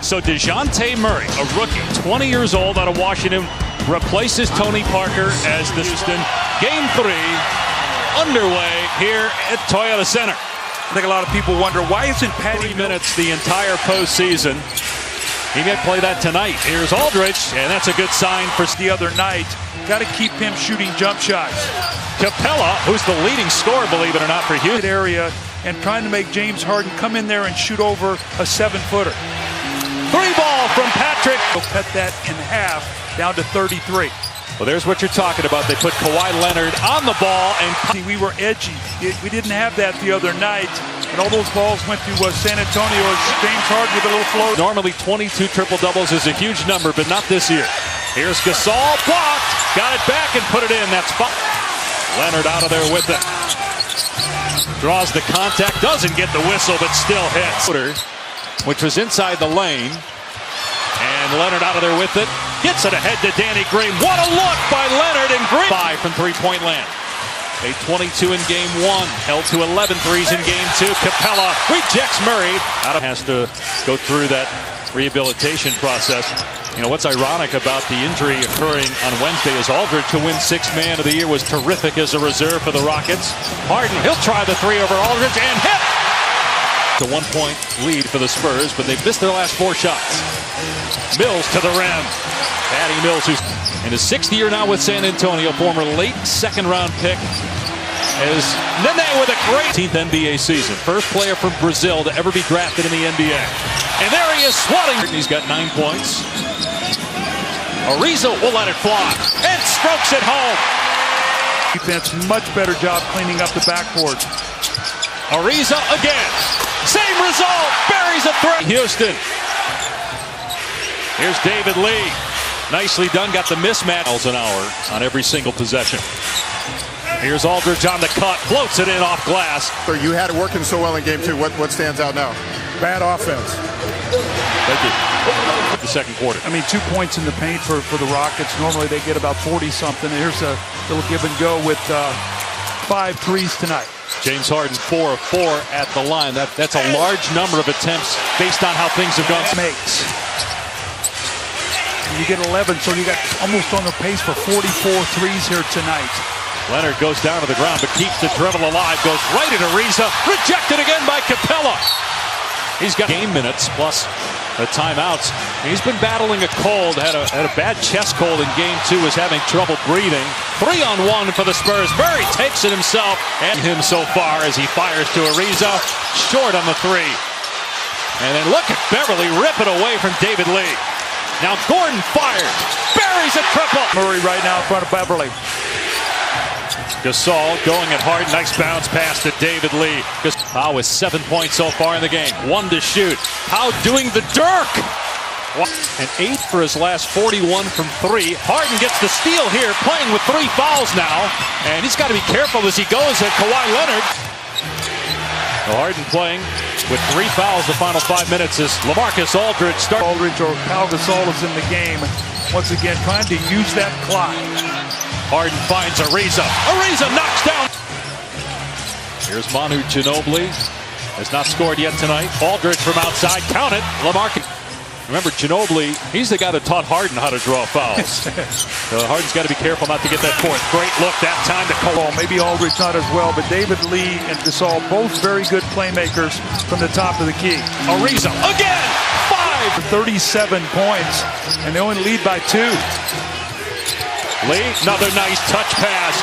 So DeJounte Murray, a rookie, 20 years old out of Washington, replaces Tony Parker as the Houston. Game 3 underway here at Toyota Center. I think a lot of people wonder, why isn't Patty 3 minutes the entire postseason? He may play that tonight. Here's Aldridge, and that's a good sign for the other night. Got to keep him shooting jump shots. Capella, who's the leading scorer, believe it or not, for Houston. Area and trying to make James Harden come in there and shoot over a 7-footer. 3-ball from Patrick. He'll cut that in half down to 33. Well, there's what you're talking about. They put Kawhi Leonard on the ball, and we were edgy. We didn't have that the other night. And all those balls went to San Antonio. James Harden with a little float. Normally 22 triple-doubles is a huge number, but not this year. Here's Gasol, blocked. Got it back and put it in. That's fun. Leonard out of there with it. Draws the contact, doesn't get the whistle, but still hits. Which was inside the lane. And Leonard out of there with it. Gets it ahead to Danny Green. What a look by Leonard and Green. 5 from three-point land. A 22 in game 1. Held to 11 threes in game 2. Capella rejects Murray. Has to go through that rehabilitation process. You know, what's ironic about the injury occurring on Wednesday is Aldridge, to win Sixth Man of the Year, was terrific as a reserve for the Rockets. Harden, he'll try the 3 over Aldridge and hit. It's a 1-point lead for the Spurs, but they've missed their last 4 shots. Mills to the rim. Patty Mills, who's in his 6th year now with San Antonio, former late second-round pick, is Nene with a great 18th NBA season. First player from Brazil to ever be drafted in the NBA. And there he is swatting. He's got 9 points. Ariza will let it fly and strokes it home. Defense, much better job cleaning up the backboard. Ariza again. Same result. Buries a 3. Houston. Here's David Lee. Nicely done. Got the mismatch. Miles an hour on every single possession. Here's Aldridge on the cut. Floats it in off glass. You had it working so well in game 2. What stands out now? Bad offense. Thank you. The second quarter. I mean, 2 points in the paint for the Rockets. Normally they get about 40-something. Here's a little give and go with 5 threes tonight. James Harden 4 of 4 at the line. That's a large number of attempts based on how things have gone. Makes. You get 11, so you got almost on the pace for 44 threes here tonight. Leonard goes down to the ground but keeps the dribble alive. Goes right at Ariza. Rejected again by Capella. He's got game minutes plus the timeouts. He's been battling a cold. Had a bad chest cold in game 2. Was having trouble breathing. 3-on-1 for the Spurs. Murray takes it himself and him so far as he fires to Ariza. Short on the 3. And then look at Beverly rip it away from David Lee. Now Gordon fires. Buries a triple. Murray right now in front of Beverly. Gasol going at Harden. Nice bounce pass to David Lee. Powell with 7 points so far in the game. 1 to shoot. Powell doing the Dirk. And 8 for his last 41 from 3. Harden gets the steal here, playing with 3 fouls now. And he's got to be careful as he goes at Kawhi Leonard. Harden playing with 3 fouls the final 5 minutes as LaMarcus Aldridge starts. Aldridge or Pau Gasol is in the game. Once again, trying to use that clock. Harden finds Ariza. Ariza knocks down. Here's Manu Ginobili. Has not scored yet tonight. Aldridge from outside. Count it. LaMarcus. Remember, Ginobili, he's the guy that taught Harden how to draw fouls. Harden's got to be careful not to get that 4th. Great look that time to Cole. Maybe Aldridge not as well, but David Lee and Gasol, both very good playmakers from the top of the key. Ariza again. 5. 37 points, and they only lead by 2. Lee, another nice touch pass.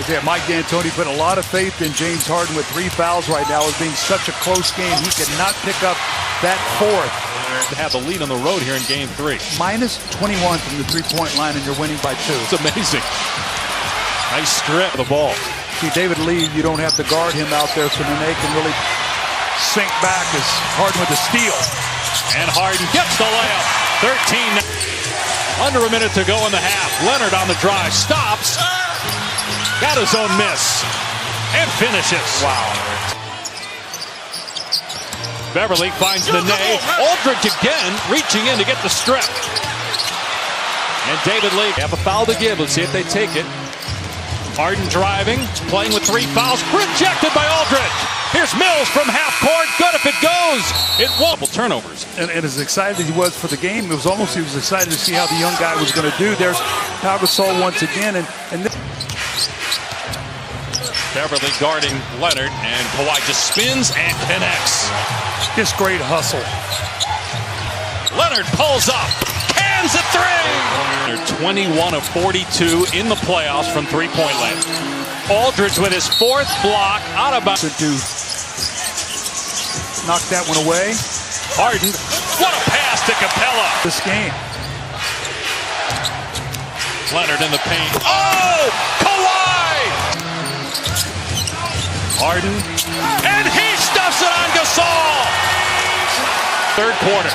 Okay, Mike D'Antoni put a lot of faith in James Harden with 3 fouls right now. It being such a close game, he could not pick up that 4th. To have the lead on the road here in game 3. Minus 21 from the 3-point line, and you're winning by 2. It's amazing. Nice strip of the ball. See, David Lee, you don't have to guard him out there, so then they can really sink back as Harden with the steal. And Harden gets the layup. 13. Under a minute to go in the half. Leonard on the drive. Stops. Got his own miss. And finishes. Wow. Beverly finds Nene. Aldridge again, reaching in to get the strip. And David Lee have a foul to give. Let's see if they take it. Harden driving, playing with 3 fouls. Rejected by Aldridge. Here's Mills from half court. Good if it goes. It won't. Turnovers. And as excited as he was for the game, it was almost he was excited to see how the young guy was going to do. There's Pau Gasol once again. Beverly guarding Leonard, and Kawhi just spins and connects. Just great hustle. Leonard pulls up, cans a three. They're 21 of 42 in the playoffs from three-point land. Aldridge with his fourth block out of bounds. To knock that one away. Harden, what a pass to Capella. This game. Leonard in the paint. Oh, Kawhi! Harden, and he stuffs it on Gasol. Third quarter.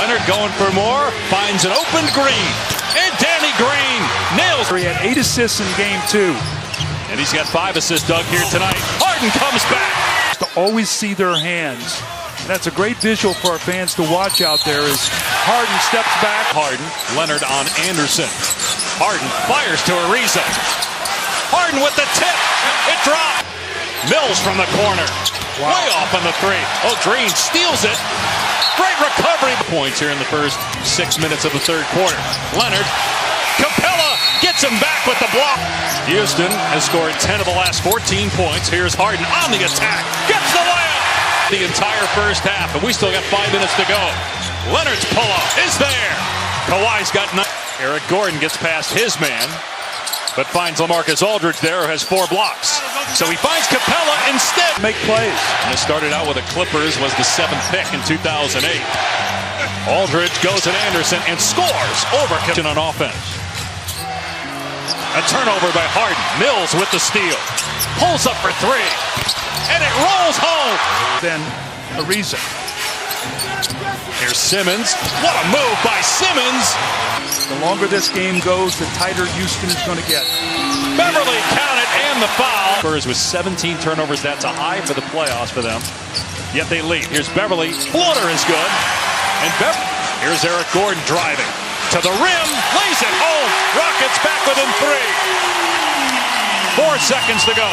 Leonard going for more, finds an open Green, and Danny Green nails. He had 8 assists in game 2. And he's got 5 assists, Doug, here tonight. Harden comes back. To always see their hands. And that's a great visual for our fans to watch out there as Harden steps back. Harden, Leonard on Anderson. Harden fires to Ariza. Harden with the tip. It dropped. Mills from the corner. Wow. Way off on the three. Oh, Green steals it. Great recovery. Points here in the first 6 minutes of the third quarter. Leonard. Capella gets him back with the block. Houston has scored 10 of the last 14 points. Here's Harden on the attack. Gets the layup. The entire first half, and we still got 5 minutes to go. Leonard's pull-up is there. Kawhi's got nothing. Eric Gordon gets past his man, but finds LaMarcus Aldridge there, who has 4 blocks. So he finds Capella instead. Make plays. And it started out with the Clippers, was the 7th pick in 2008. Aldridge goes at Anderson and scores over on offense. A turnover by Harden. Mills with the steal. Pulls up for 3. And it rolls home. Then Ariza. Here's Simmons. What a move by Simmons. The longer this game goes, the tighter Houston is going to get. Beverly counted and the foul. Spurs with 17 turnovers. That's a high for the playoffs for them. Yet they lead. Here's Beverly. Floater is good. And here's Eric Gordon driving. To the rim. Lays it home. Rockets back within 3. 4 seconds to go.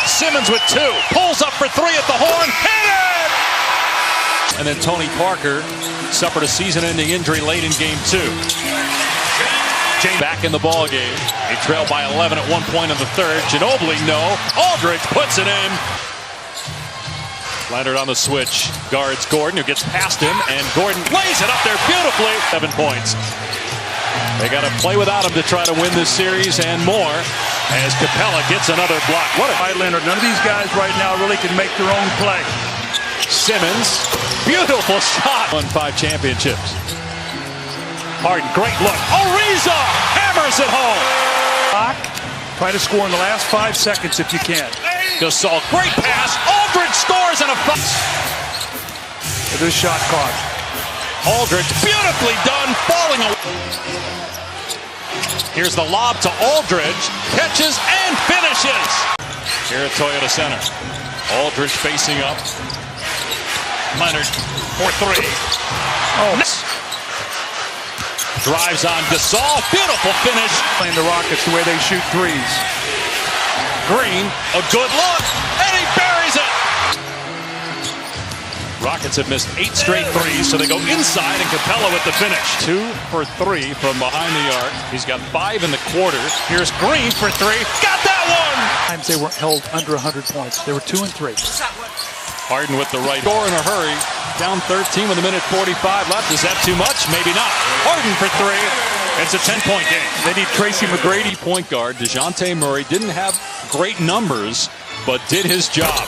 Simmons with 2. Pulls up for 3 at the horn. Hit it! And then Tony Parker suffered a season-ending injury late in game 2. James back in the ball game. He trailed by 11 at one point in the third. Ginobili, no. Aldridge puts it in. Leonard on the switch. Guards Gordon, who gets past him, and Gordon lays it up there beautifully. 7 points. They got to play without him to try to win this series and more as Capella gets another block. What a Leonard. None of these guys right now really can make their own play. Simmons, beautiful shot. Won 5 championships. Harden, great look. Ariza hammers it home. Try to score in the last 5 seconds if you can. Gasol, great pass. Aldridge scores and a foul. This shot caught. Aldridge, beautifully done, falling away. Here's the lob to Aldridge. Catches and finishes. Here at Toyota Center. Aldridge facing up. Leonard for 3. Oh. Drives on Gasol. Beautiful finish. Playing the Rockets the way they shoot threes. Green, a good look, and he buries it. Rockets have missed 8 straight threes, so they go inside, and Capella with the finish. 2 for 3 from behind the arc. He's got 5 in the quarter. Here's Green for 3. Got that one! Times they were held under 100 points. They were 2 and 3. Harden with the right. Score in a hurry. Down 13 with a minute 45 left. Is that too much? Maybe not. Harden for 3. It's a 10-point game. They need Tracy McGrady. Point guard DeJounte Murray didn't have great numbers, but did his job.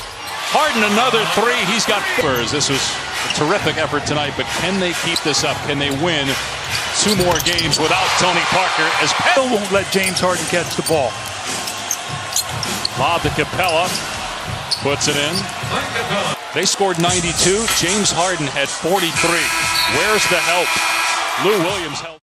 Harden another 3. He's got Spurs. This was a terrific effort tonight, but can they keep this up? Can they win 2 more games without Tony Parker? As Still won't let James Harden catch the ball. Lob to Capella. Puts it in. They scored 92. James Harden had 43. Where's the help? Lou Williams helped.